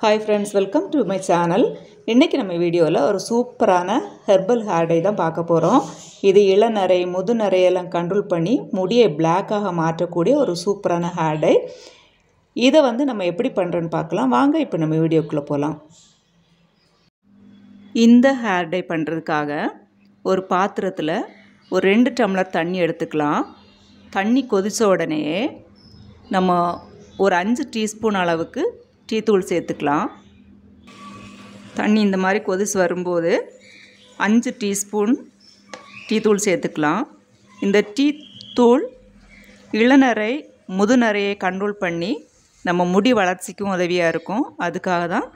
Hi friends, welcome to my channel. இன்னைக்கு நம்ம வீடியோல ஒரு சூப்பரான ஹெர்பல் ஹேர் டை தான் பார்க்க போறோம். இது இளநரை, முதுநரை எல்லாம் கண்ட்ரோல் பண்ணி முடியை black-ஆக மாற்றக்கூடிய ஒரு சூப்பரான ஹேர் டை. இத நம்ம எப்படி பண்றோம்னு பார்க்கலாம். வாங்க இப்போ நம்ம வீடியோக்குள்ள போலாம். இந்த ஹேர் டை பண்றதுக்காக ஒரு பாத்திரத்துல ஒரு 2 டம்ளர் தண்ணி எடுத்துக்கலாம். தண்ணி கொதிச்ச உடனே நம்ம ஒரு 5 டீஸ்பூன் அளவுக்கு டீ தூள் சேர்த்துக்கலாம். தண்ணி இந்த மாதிரி கொதிச்சு வரும்போது 5 டீஸ்பூன் டீ தூள் சேர்த்துக்கலாம். இந்த டீ தூள் இளநரை, முதுநரையை கண்ட்ரோல் பண்ணி நம்ம முடி வளர்ச்சிக்கும் உதவியாக இருக்கும். அதுக்காக தான்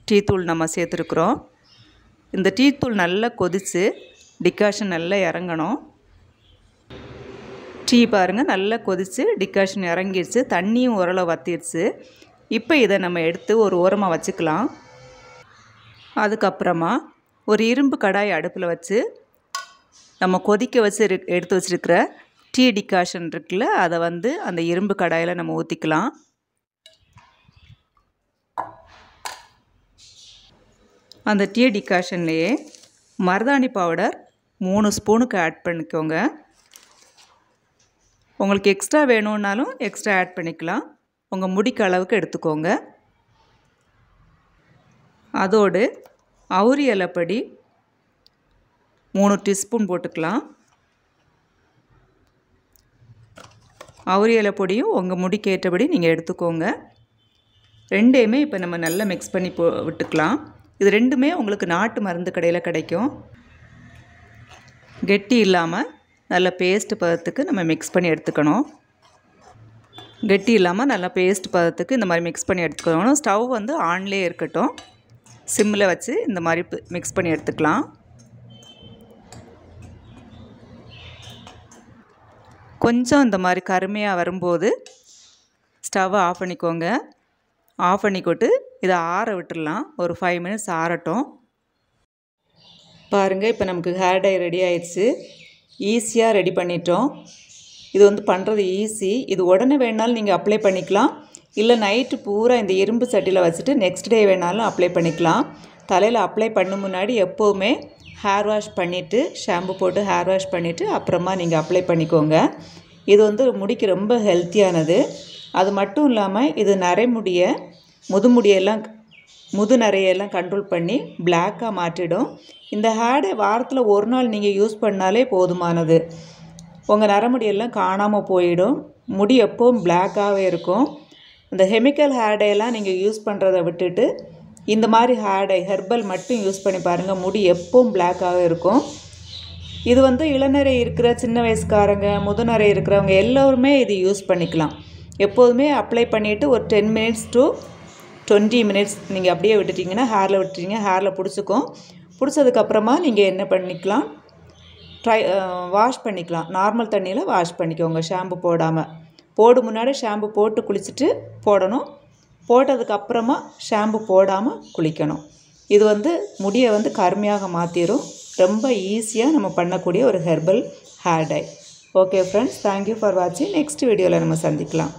டீ தூள் நம்ம சேர்த்துருக்குறோம். இந்த டீ தூள் நல்லா கொதிச்சு டிகாஷன் நல்லா இறங்கணும். டீ பாருங்கள் நல்லா கொதிச்சு டிகாஷன் இறங்கிடுச்சு, தண்ணியும் ஓரளவு வற்றிடுச்சு. இப்போ இதை நம்ம எடுத்து ஒரு ஓரமாக வச்சுக்கலாம். அதுக்கப்புறமா ஒரு இரும்பு கடாய் அடுப்பில் வச்சு நம்ம கொதிக்க வச்சு எடுத்து வச்சுருக்கிற டீ டிகாஷன் இருக்குல்ல, அதை அந்த இரும்பு கடாயில் நம்ம ஊற்றிக்கலாம். அந்த டீ டிகாஷன்லேயே மருதாணி பவுடர் 3 ஸ்பூனுக்கு ஆட் பண்ணிக்கோங்க. உங்களுக்கு எக்ஸ்ட்ரா வேணும்னாலும் எக்ஸ்ட்ரா ஆட் பண்ணிக்கலாம். உங்கள் முடிக்கு அளவுக்கு எடுத்துக்கோங்க. அதோடு அவுரி இலைப்பொடி 3 டீஸ்பூன் போட்டுக்கலாம். அவுரி இலைப்பொடியும் உங்கள் முடிக்கு ஏற்றபடி நீங்கள் எடுத்துக்கோங்க. ரெண்டையுமே இப்போ நம்ம நல்லா மிக்ஸ் பண்ணி விட்டுக்கலாம். இது ரெண்டுமே உங்களுக்கு நாட்டு மருந்து கடையில் கிடைக்கும். கெட்டி இல்லாமல் நல்ல பேஸ்ட் பதத்துக்கு நம்ம மிக்ஸ் பண்ணி எடுத்துக்கணும். கெட்டி இல்லாமல் நல்லா பேஸ்ட் பதத்துக்கு இந்த மாதிரி மிக்ஸ் பண்ணி எடுத்துக்கணும். ஸ்டவ் ஆன்லேயே இருக்கட்டும். சிம்மில் வச்சு இந்த மாதிரி மிக்ஸ் பண்ணி எடுத்துக்கலாம். கொஞ்சம் இந்த மாதிரி கருமையாக வரும்போது ஸ்டவ்வை ஆஃப் பண்ணிக்கோங்க. ஆஃப் பண்ணிக்கொட்டு இதை ஆற விட்டுடலாம். ஒரு 5 மினிட்ஸ் ஆறட்டும். பாருங்கள், இப்போ நமக்கு ஹேர் டை ரெடி ஆயிடுச்சு. ஈஸியாக ரெடி பண்ணிட்டோம். இது பண்ணுறது ஈஸி. இது உடனே வேணாலும் நீங்கள் அப்ளை பண்ணிக்கலாம். இல்லை நைட்டு பூரா இந்த இரும்பு சட்டியில் வச்சுட்டு நெக்ஸ்ட் டே வேணாலும் அப்ளை பண்ணிக்கலாம். தலையில் அப்ளை பண்ண முன்னாடி எப்போவுமே ஹேர் வாஷ் பண்ணிவிட்டு, ஷாம்பு போட்டு ஹேர் வாஷ் பண்ணிவிட்டு அப்புறமா நீங்கள் அப்ளை பண்ணிக்கோங்க. இது முடிக்கு ரொம்ப ஹெல்த்தியானது. அது மட்டும் இல்லாமல் இது நரைமுடியை, முதுநரையெல்லாம் கண்ட்ரோல் பண்ணி பிளாக்காக மாற்றிடும். இந்த ஹேர் டை வாரத்தில் ஒரு நாள் நீங்கள் யூஸ் பண்ணாலே போதுமானது. உங்கள் நரமுடியெல்லாம் காணாமல் போயிடும். முடி எப்போவும் பிளாக்காகவே இருக்கும். இந்த கெமிக்கல் ஹேர் டையெல்லாம் நீங்கள் யூஸ் பண்ணுறதை விட்டுட்டு இந்த மாதிரி ஹேர் டை ஹெர்பல் மட்டும் யூஸ் பண்ணி பாருங்கள். முடி எப்போவும் பிளாக்காகவே இருக்கும். இது இளநரை இருக்கிற சின்ன வயசுக்காரங்க, முதுநரை இருக்கிறவங்க எல்லோருமே இது யூஸ் பண்ணிக்கலாம். எப்போதுமே அப்ளை பண்ணிவிட்டு ஒரு 10 மினிட்ஸ் to 20 மினிட்ஸ் நீங்கள் அப்படியே விட்டுட்டிங்கன்னா ஹேரில் பிடிச்சிக்கும். பிடிச்சதுக்கப்புறமா நீங்கள் என்ன பண்ணிக்கலாம், வாஷ் பண்ணிக்கலாம். நார்மல் தண்ணியில் வாஷ் பண்ணிக்கோங்க, ஷாம்பு போடாமல். முன்னாடி ஷாம்பு போட்டு குளிச்சுட்டு போடணும். போட்டதுக்கப்புறமா ஷாம்பு போடாமல் குளிக்கணும். இது முடியை கருமையாக மாற்றிடும். ரொம்ப ஈஸியாக நம்ம பண்ணக்கூடிய ஒரு herbal hair dye. Okay friends, thank you for வாட்சிங். நெக்ஸ்ட் வீடியோவில் நம்ம சந்திக்கலாம்.